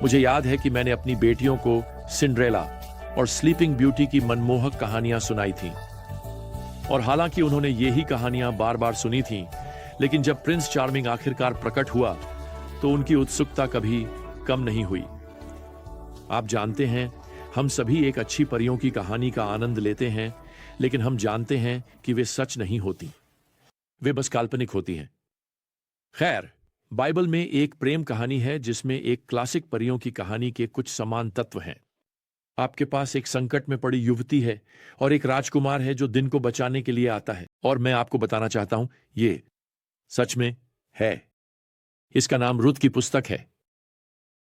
मुझे याद है कि मैंने अपनी बेटियों को सिंड्रेला और स्लीपिंग ब्यूटी की मनमोहक कहानियां सुनाई थीं। और हालांकि उन्होंने यही कहानियां बार बार सुनी थीं, लेकिन जब प्रिंस चार्मिंग आखिरकार प्रकट हुआ तो उनकी उत्सुकता कभी कम नहीं हुई। आप जानते हैं, हम सभी एक अच्छी परियों की कहानी का आनंद लेते हैं, लेकिन हम जानते हैं कि वे सच नहीं होती, वे बस काल्पनिक होती हैं। खैर, बाइबल में एक प्रेम कहानी है जिसमें एक क्लासिक परियों की कहानी के कुछ समान तत्व हैं। आपके पास एक संकट में पड़ी युवती है और एक राजकुमार है जो दिन को बचाने के लिए आता है, और मैं आपको बताना चाहता हूं, ये सच में है। इसका नाम रुत की पुस्तक है।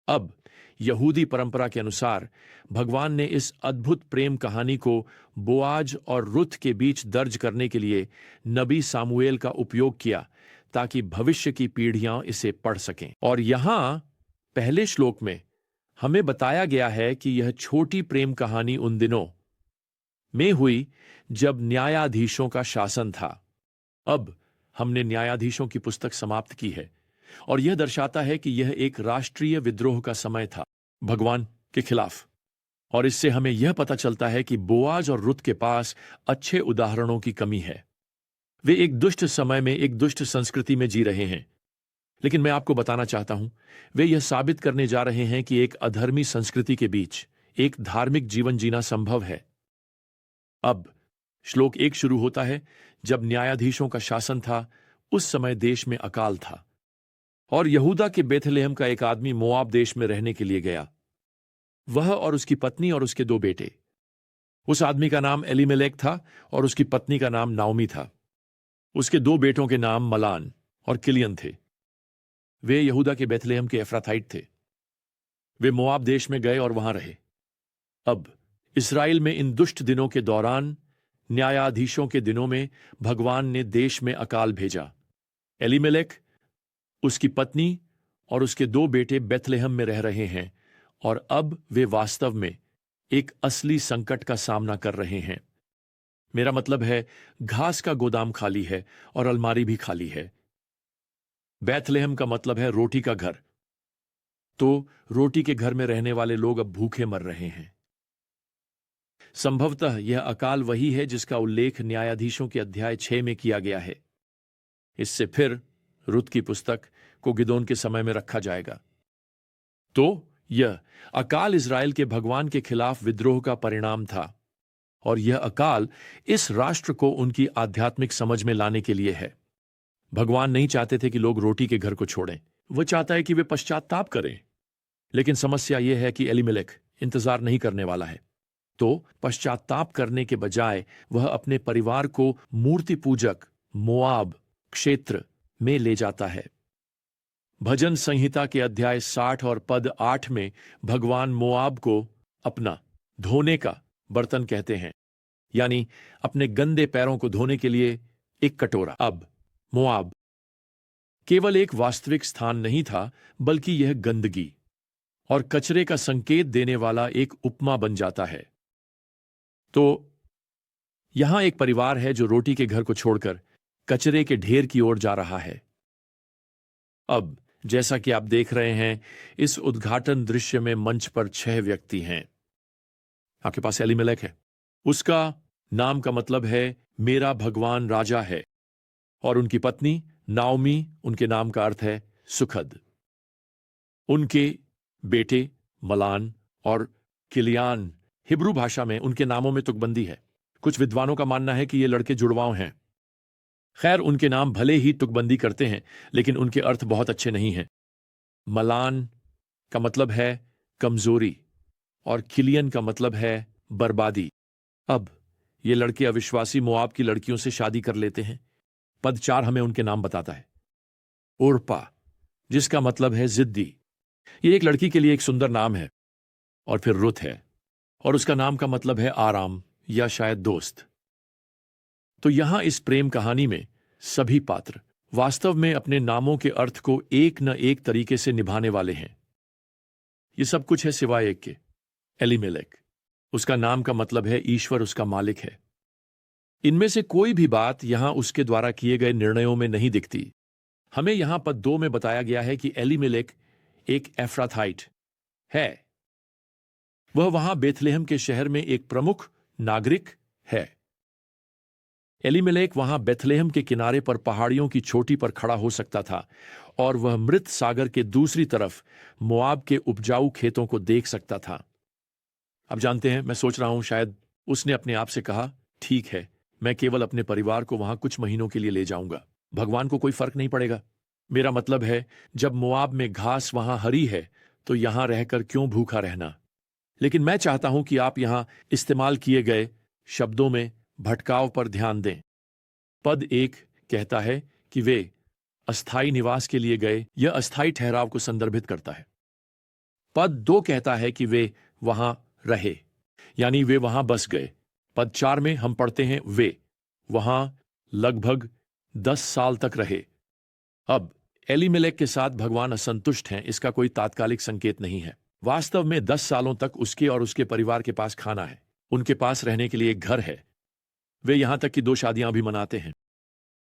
अब यहूदी परंपरा के अनुसार भगवान ने इस अद्भुत प्रेम कहानी को बोआज और रुत के बीच दर्ज करने के लिए नबी सामुएल का उपयोग किया, ताकि भविष्य की पीढ़ियां इसे पढ़ सकें। और यहां पहले श्लोक में हमें बताया गया है कि यह छोटी प्रेम कहानी उन दिनों में हुई जब न्यायाधीशों का शासन था। अब हमने न्यायाधीशों की पुस्तक समाप्त की है, और यह दर्शाता है कि यह एक राष्ट्रीय विद्रोह का समय था भगवान के खिलाफ। और इससे हमें यह पता चलता है कि बोआज और रुत के पास अच्छे उदाहरणों की कमी है। वे एक दुष्ट समय में एक दुष्ट संस्कृति में जी रहे हैं, लेकिन मैं आपको बताना चाहता हूं, वे यह साबित करने जा रहे हैं कि एक अधर्मी संस्कृति के बीच एक धार्मिक जीवन जीना संभव है। अब श्लोक 1 शुरू होता है, जब न्यायाधीशों का शासन था, उस समय देश में अकाल था, और यहूदा के बेथलेहम का एक आदमी मोआब देश में रहने के लिए गया, वह और उसकी पत्नी और उसके 2 बेटे। उस आदमी का नाम एलीमेलेक था और उसकी पत्नी का नाम नाओमी था। उसके 2 बेटों के नाम मलान और किलियन थे। वे यहूदा के बेथलेहम के एफ्राथाइट थे। वे मोआब देश में गए और वहां रहे। अब इस्राएल में इन दुष्ट दिनों के दौरान, न्यायाधीशों के दिनों में, भगवान ने देश में अकाल भेजा। एलीमेलेक, उसकी पत्नी और उसके 2 बेटे बेथलेहम में रह रहे हैं, और अब वे वास्तव में एक असली संकट का सामना कर रहे हैं। मेरा मतलब है, घास का गोदाम खाली है और अलमारी भी खाली है। बेथलेहम का मतलब है रोटी का घर। तो रोटी के घर में रहने वाले लोग अब भूखे मर रहे हैं। संभवतः यह अकाल वही है जिसका उल्लेख न्यायाधीशों के अध्याय 6 में किया गया है। इससे फिर रुत की पुस्तक को गिदोन के समय में रखा जाएगा। तो यह अकाल इज़राइल के भगवान के खिलाफ विद्रोह का परिणाम था, और यह अकाल इस राष्ट्र को उनकी आध्यात्मिक समझ में लाने के लिए है। भगवान नहीं चाहते थे कि लोग रोटी के घर को छोड़ें, वह चाहता है कि वे पश्चाताप करें। लेकिन समस्या यह है कि एलीमेलेक इंतजार नहीं करने वाला है। तो पश्चाताप करने के बजाय वह अपने परिवार को मूर्ति पूजक मोआब क्षेत्र में ले जाता है। भजन संहिता के अध्याय 60 और पद 8 में भगवान मोआब को अपना धोने का बर्तन कहते हैं, यानी अपने गंदे पैरों को धोने के लिए एक कटोरा। अब मोआब केवल एक वास्तविक स्थान नहीं था, बल्कि यह गंदगी और कचरे का संकेत देने वाला एक उपमा बन जाता है। तो यहां एक परिवार है जो रोटी के घर को छोड़कर कचरे के ढेर की ओर जा रहा है। अब जैसा कि आप देख रहे हैं, इस उद्घाटन दृश्य में मंच पर 6 व्यक्ति हैं। आपके पास एलीमेलेक है, उसका नाम का मतलब है मेरा भगवान राजा है, और उनकी पत्नी नाओमी, उनके नाम का अर्थ है सुखद। उनके बेटे मलान और किलियान, हिब्रू भाषा में उनके नामों में तुकबंदी है। कुछ विद्वानों का मानना है कि ये लड़के जुड़वाओं हैं। खैर, उनके नाम भले ही तुकबंदी करते हैं, लेकिन उनके अर्थ बहुत अच्छे नहीं हैं। मलान का मतलब है कमजोरी, और किलियन का मतलब है बर्बादी। अब ये लड़के अविश्वासी मोआब की लड़कियों से शादी कर लेते हैं। पद 4 हमें उनके नाम बताता है। ओर्पा, जिसका मतलब है जिद्दी, ये एक लड़की के लिए एक सुंदर नाम है। और फिर रुत है, और उसका नाम का मतलब है आराम या शायद दोस्त। तो यहां इस प्रेम कहानी में सभी पात्र वास्तव में अपने नामों के अर्थ को एक न एक तरीके से निभाने वाले हैं। ये सब कुछ है सिवाय एक के, एलीमेलेक। उसका नाम का मतलब है ईश्वर उसका मालिक है। इनमें से कोई भी बात यहां उसके द्वारा किए गए निर्णयों में नहीं दिखती। हमें यहां पद 2 में बताया गया है कि एलीमेलेक एक एफ्राथाइट है। वह वहां बेथलेहम के शहर में एक प्रमुख नागरिक है। एलीमेलेक वहां बेथलेहम के किनारे पर पहाड़ियों की चोटी पर खड़ा हो सकता था और वह मृत सागर के दूसरी तरफ मोआब के उपजाऊ खेतों को देख सकता था। अब जानते हैं, मैं सोच रहा हूं शायद उसने अपने आप से कहा, ठीक है, मैं केवल अपने परिवार को वहां कुछ महीनों के लिए ले जाऊंगा, भगवान को कोई फर्क नहीं पड़ेगा। मेरा मतलब है, जब मोआब में घास वहां हरी है तो यहां रहकर क्यों भूखा रहना। लेकिन मैं चाहता हूं कि आप यहां इस्तेमाल किए गए शब्दों में भटकाव पर ध्यान दें। पद 1 कहता है कि वे अस्थायी निवास के लिए गए। यह अस्थायी ठहराव को संदर्भित करता है। पद 2 कहता है कि वे वहां रहे, यानी वे वहां बस गए। पद 4 में हम पढ़ते हैं वे वहां लगभग 10 साल तक रहे। अब एलीमेलेक के साथ भगवान असंतुष्ट हैं, इसका कोई तात्कालिक संकेत नहीं है। वास्तव में 10 सालों तक उसके और उसके परिवार के पास खाना है, उनके पास रहने के लिए एक घर है। वे यहां तक कि 2 शादियां भी मनाते हैं।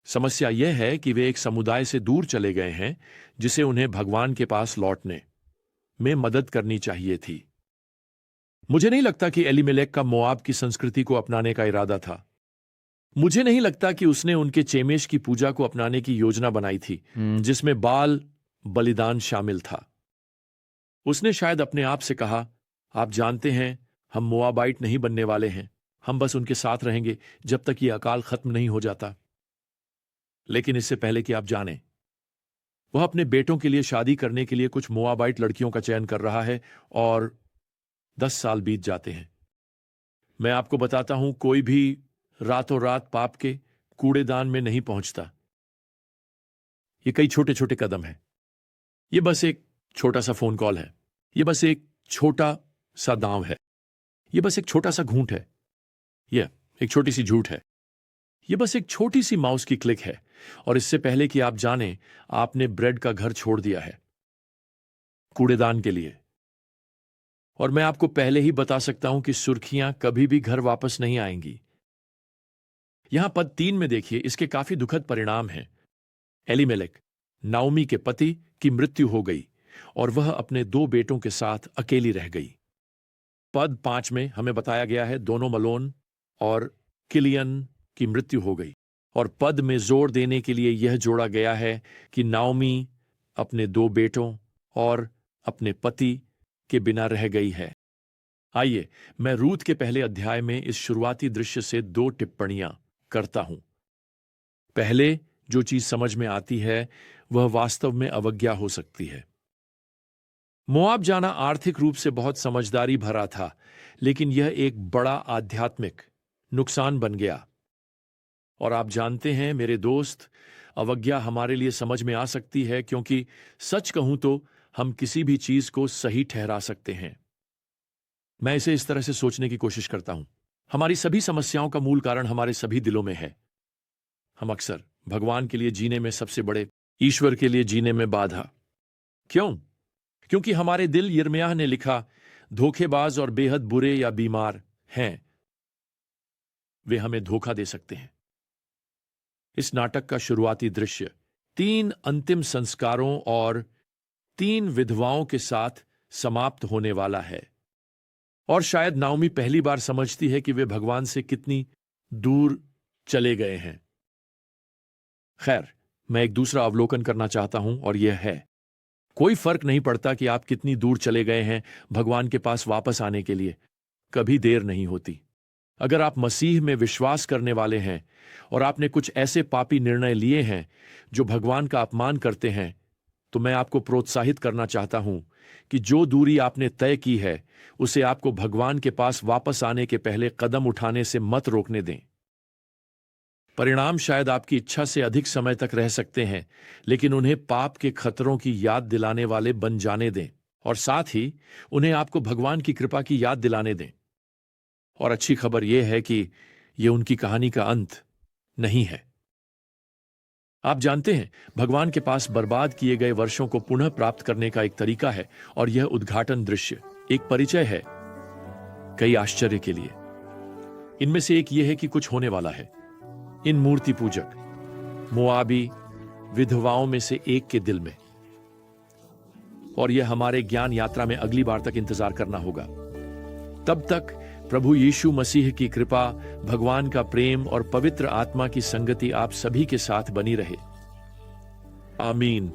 समस्या यह है कि वे एक समुदाय से दूर चले गए हैं जिसे उन्हें भगवान के पास लौटने में मदद करनी चाहिए थी। मुझे नहीं लगता कि एलीमेलेक का मोआब की संस्कृति को अपनाने का इरादा था। मुझे नहीं लगता कि उसने उनके चेमेश की पूजा को अपनाने की योजना बनाई थी, जिसमें बाल बलिदान शामिल था। उसने शायद अपने आप से कहा, आप जानते हैं, हम मोआबाइट नहीं बनने वाले हैं, हम बस उनके साथ रहेंगे जब तक ये अकाल खत्म नहीं हो जाता। लेकिन इससे पहले कि आप जानें, वह अपने बेटों के लिए शादी करने के लिए कुछ मोआबाइट लड़कियों का चयन कर रहा है और 10 साल बीत जाते हैं। मैं आपको बताता हूं, कोई भी रातों रात पाप के कूड़ेदान में नहीं पहुंचता। ये कई छोटे छोटे कदम हैं। ये बस एक छोटा सा फोन कॉल है, ये बस एक छोटा सा दांव है, ये बस एक छोटा सा घूंट है, यह एक छोटी सी झूठ है, ये बस एक छोटी सी माउस की क्लिक है। और इससे पहले कि आप जानें, आपने ब्रेड का घर छोड़ दिया है कूड़ेदान के लिए। और मैं आपको पहले ही बता सकता हूं कि सुर्खियां कभी भी घर वापस नहीं आएंगी। यहां पद 3 में देखिए, इसके काफी दुखद परिणाम हैं। एलीमेलेक, नाओमी के पति, की मृत्यु हो गई और वह अपने 2 बेटों के साथ अकेली रह गई। पद 5 में हमें बताया गया है दोनों मलोन और किलियन की मृत्यु हो गई। और पद में जोर देने के लिए यह जोड़ा गया है कि नाओमी अपने 2 बेटों और अपने पति के बिना रह गई है। आइए, मैं रूत के पहले अध्याय में इस शुरुआती दृश्य से 2 टिप्पणियां करता हूं। पहले जो चीज समझ में आती है वह वास्तव में अवज्ञा हो सकती है। मोआब जाना आर्थिक रूप से बहुत समझदारी भरा था, लेकिन यह एक बड़ा आध्यात्मिक नुकसान बन गया। और आप जानते हैं मेरे दोस्त, अवज्ञा हमारे लिए समझ में आ सकती है, क्योंकि सच कहूं तो हम किसी भी चीज को सही ठहरा सकते हैं। मैं इसे इस तरह से सोचने की कोशिश करता हूं, हमारी सभी समस्याओं का मूल कारण हमारे सभी दिलों में है। हम अक्सर भगवान के लिए जीने में सबसे बड़े, ईश्वर के लिए जीने में बाधा। क्यों? क्योंकि हमारे दिल, यिर्मयाह ने लिखा, धोखेबाज और बेहद बुरे या बीमार हैं। वे हमें धोखा दे सकते हैं। इस नाटक का शुरुआती दृश्य 3 अंतिम संस्कारों और 3 विधवाओं के साथ समाप्त होने वाला है। और शायद नाओमी पहली बार समझती है कि वे भगवान से कितनी दूर चले गए हैं। खैर, मैं एक दूसरा अवलोकन करना चाहता हूं, और यह है, कोई फर्क नहीं पड़ता कि आप कितनी दूर चले गए हैं भगवान के पास वापस आने के लिए, कभी देर नहीं होती। अगर आप मसीह में विश्वास करने वाले हैं और आपने कुछ ऐसे पापी निर्णय लिए हैं जो भगवान का अपमान करते हैं, तो मैं आपको प्रोत्साहित करना चाहता हूं कि जो दूरी आपने तय की है उसे आपको भगवान के पास वापस आने के पहले कदम उठाने से मत रोकने दें। परिणाम शायद आपकी इच्छा से अधिक समय तक रह सकते हैं, लेकिन उन्हें पाप के खतरों की याद दिलाने वाले बन जाने दें, और साथ ही उन्हें आपको भगवान की कृपा की याद दिलाने दें। और अच्छी खबर यह है कि यह उनकी कहानी का अंत नहीं है। आप जानते हैं, भगवान के पास बर्बाद किए गए वर्षों को पुनः प्राप्त करने का एक तरीका है, और यह उद्घाटन दृश्य एक परिचय है कई आश्चर्य के लिए। इनमें से एक यह है कि कुछ होने वाला है। इन मूर्ति पूजक मोआबी विधवाओं में से एक के दिल में और यह हमारे ज्ञान यात्रा में अगली बार तक इंतजार करना होगा। तब तक प्रभु यीशु मसीह की कृपा, भगवान का प्रेम और पवित्र आत्मा की संगति आप सभी के साथ बनी रहे। आमीन।